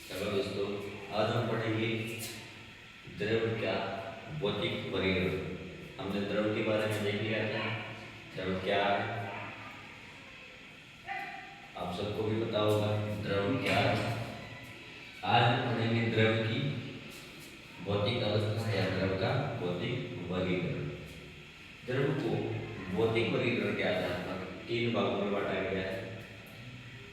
चलो दोस्तों, आज हम पढ़ेंगे द्रव का भौतिक वर्गीकरण। हमने द्रव के बारे में देख लिया था, द्रव क्या है, आप सबको भी पता होगा द्रव क्या है। आज हम पढ़ेंगे द्रव की भौतिक अवस्था या द्रव का भौतिक वर्गीकरण। द्रव को भौतिक वर्गीकरण के आधार पर तीन भागों में बांटा गया है।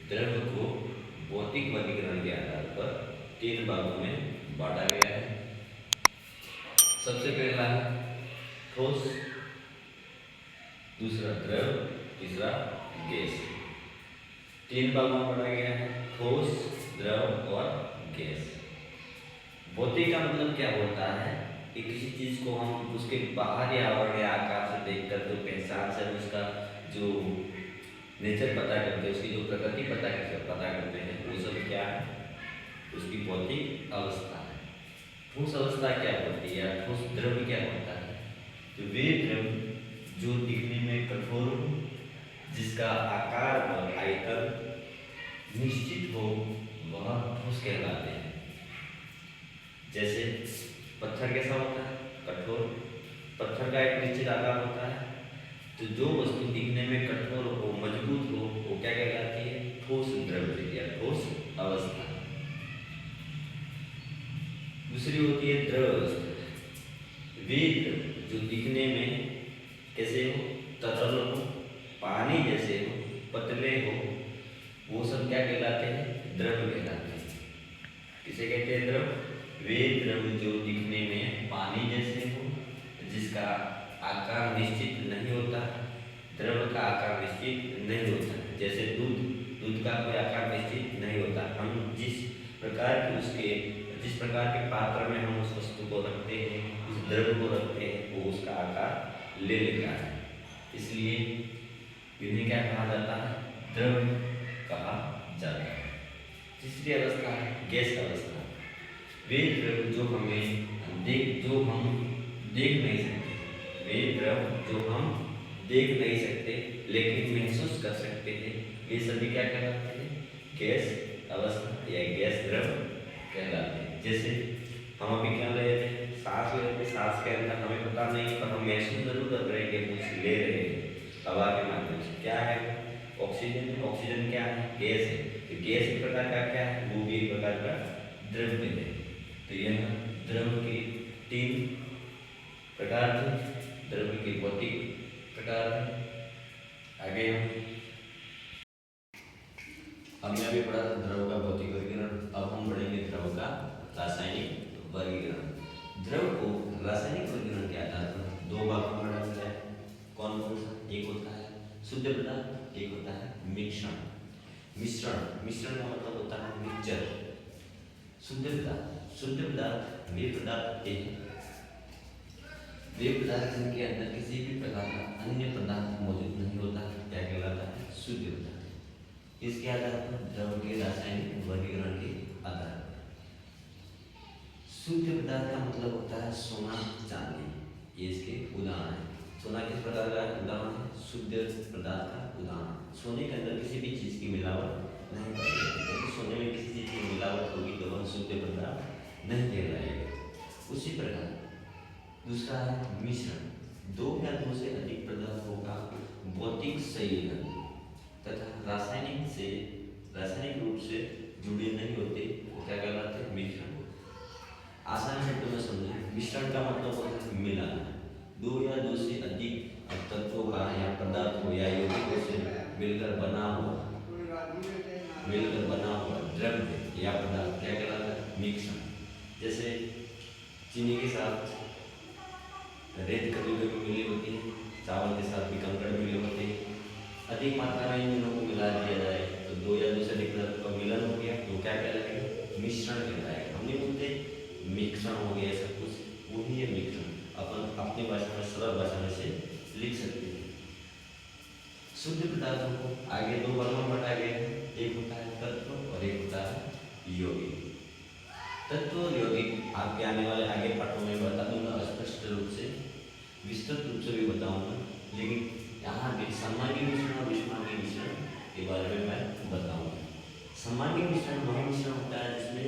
द्रव को भौतिक वर्गीकरण के आधार पर तीन भागों में बांटा गया है। सबसे पहला है ठोस, दूसरा द्रव, तीसरा गैस। तीन भागों में बांटा गया है, ठोस, द्रव और गैस। भौतिक का मतलब क्या होता है कि किसी चीज को हम उसके बाहरी आवरण या आकार से देखकर जो पहचान से उसका जो नेचर पता करते हैं, उसकी जो प्रकृति पता करते हैं, वो सब क्या है, उसकी भौतिक अवस्था है। ठोस अवस्था क्या होती है, ठोस द्रव क्या होता है? तो वे द्रव जो दिखने में कठोर हो, जिसका आकार और आयतन निश्चित हो, वह ठोस कहलाते हैं। जैसे पत्थर कैसा होता है? कठोर। पत्थर का एक निश्चित आकार होता है। तो जो वस्तु दिखने में कठोर हो, मजबूत हो, वो क्या कहलाती है? ठोस द्रव या ठोस अवस्था। दूसरी होती है द्रव अवस्था। वे द्रव जो दिखने में कैसे हो, तरल हो, पानी जैसे हो, पतले हो, वो सब क्या कहलाते हैं? द्रव कहलाते हैं। किसे कहते हैं द्रव? वे द्रव जो दिखने में पानी जैसे हो, जिसका आकार निश्चित नहीं होता। द्रव का आकार निश्चित नहीं होता। जैसे दूध का कोई आकार निश्चित नहीं होता। हम जिस प्रकार के पात्र में हम उस वस्तु को रखते हैं, उस द्रव को रखते हैं, वो उसका आकार ले लेता है। इसलिए इन्हें क्या कहा जाता है? द्रव कहा जाता है। तीसरी अवस्था है गैस अवस्था। वे द्रव जो हम देख नहीं सकते, वे द्रव जो हम देख नहीं सकते लेकिन महसूस कर सकते हैं, ये सभी क्या कहलाते हैं? गैस अवस्था या गैस द्रव कहलाते हैं। जैसे हम अभी क्या ले रहे हैं? सांस ले रहे हैं। सांस के अंदर हमें पता नहीं है, पर हम महसूस जरूर कर रहे हैं कि कुछ ले रहे हैं हवा के माध्यम से। क्या है? ऑक्सीजन। ऑक्सीजन क्या है? गैस है। तो गैस एक प्रकार का क्या है? वो भी एक प्रकार का द्रव्य है। तो यह द्रव के तीन प्रकार थे, द्रव के भौतिक प्रकार थे। आगे हमने अभी पढ़ा था द्रव का भौतिक वर्गीकरण। अब हम पढ़ेंगे द्रव का रासायनिक वर्गीकरण। द्रव को रासायनिक वर्गीकरण के आधार पर दो भागों में बांटा गया है। कौन कौन सा? एक होता है शुद्ध पदार्थ, एक होता है मिश्रण। मिश्रण का मतलब होता है मिक्सचर। शुद्ध पदार्थ वे पदार्थ होते हैं, वे पदार्थ जिनके अंदर किसी भी प्रकार का अन्य पदार्थ मौजूद नहीं होता, क्या कहलाता है? शुद्ध पदार्थ। इसके आधार पर द्रव के रासायनिक वर्गीकरण के आधार पर शुद्ध पदार्थ का मतलब होता है सोना, चांदी, ये इसके उदाहरण है। सोना किस प्रकार का उदाहरण है? शुद्ध पदार्थ का उदाहरण। सोने के अंदर किसी भी चीज की मिलावट नहीं पाई जाती, क्योंकि सोने में किसी चीज की मिलावट होगी तो वह शुद्ध पदार्थ नहीं कहलाएगा। उसी प्रकार दूसरा है मिश्रण। दो या दो से अधिक पदार्थों का भौतिक संयोजन तथा रासायनिक रूप से जुड़े नहीं होते, वो क्या कहलाते हैं? मिश्रण। आसान शब्दों में समझें, मिश्रण का मतलब होता है मिलाना। दो या दो से अधिक तत्वों का या पदार्थों या यौगिकों से मिलकर बना हुआ द्रव्य या पदार्थ क्या कहलाता है? मिश्रण। जैसे चीनी के साथ रेत कभी-कभी मिली होती है, चावल के साथ भी कंकड़ मिले होते हैं। अधिक मात्रा में इन दोनों को मिला दिया जाए तो दो या दो से अधिक पदार्थों का मिलन हो गया, तो क्या कहलाएगा? मिश्रण कहलाएगा। हम नहीं बोलते मिश्रण हो गया ऐसा कुछ, वही है मिश्रण। अपन अपनी भाषा में, सरल भाषा में से लिख सकते हैं। शुद्ध पदार्थों को आगे दो भागों में बांटा गया है। एक होता है तत्व और एक होता है यौगिक। तत्व और यौगिक आपके आने वाले आगे पाठों में बता दूंगा, स्पष्ट रूप से, विस्तृत रूप से भी बताऊंगा, लेकिन यहाँ भी सामान्य मिश्रण और विषमांगी मिश्रण के बारे में मैं बताऊंगा। समांगी मिश्रण वह मिश्रण होता है जिसमें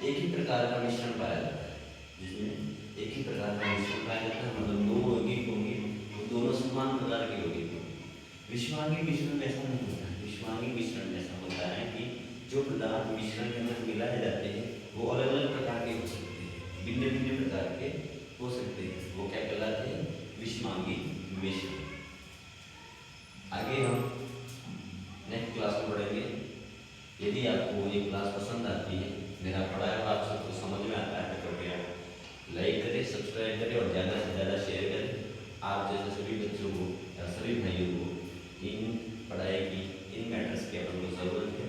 एक ही प्रकार का मिश्रण पाया जाता है, जिसमें एक ही प्रकार का मिश्रण पाया जाता है, मतलब दो यौगिक होंगे वो दोनों समान प्रकार के यौगिक होंगे। विषमांगी मिश्रण में ऐसा नहीं होता है। विषमांगी मिश्रण में ऐसा होता है कि जो पदार्थ मिश्रण के अंदर मिलाए जाते हैं वो अलग अलग प्रकार के हो सकते हैं, भिन्न भिन्न प्रकार के हो सकते हैं, वो क्या कहलाते हैं? विषमांगी मिश्रण। आगे हम नेक्स्ट क्लास में पढ़ेंगे। यदि आपको ये क्लास पसंद आती है, मेरा पढ़ाया हुआ आप सबको समझ में आता है तो कृपया लाइक करें, सब्सक्राइब करें और ज़्यादा से ज़्यादा शेयर करें। आप जैसे सभी बच्चों को या सभी भाइयों को इन पढ़ाई की, इन मैटर्स की अपन को ज़रूरत है।